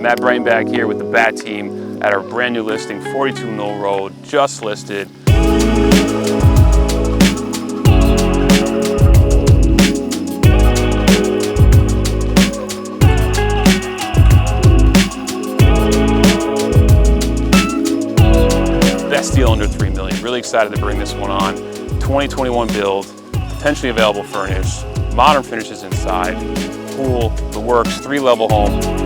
Matt Breitenbach here with the BAT team at our brand new listing, 42 Knoll Road, just listed. Best deal under $3 million. Really excited to bring this one on. 2021 build, potentially available furnished, modern finishes inside, pool, the works, 3-level home.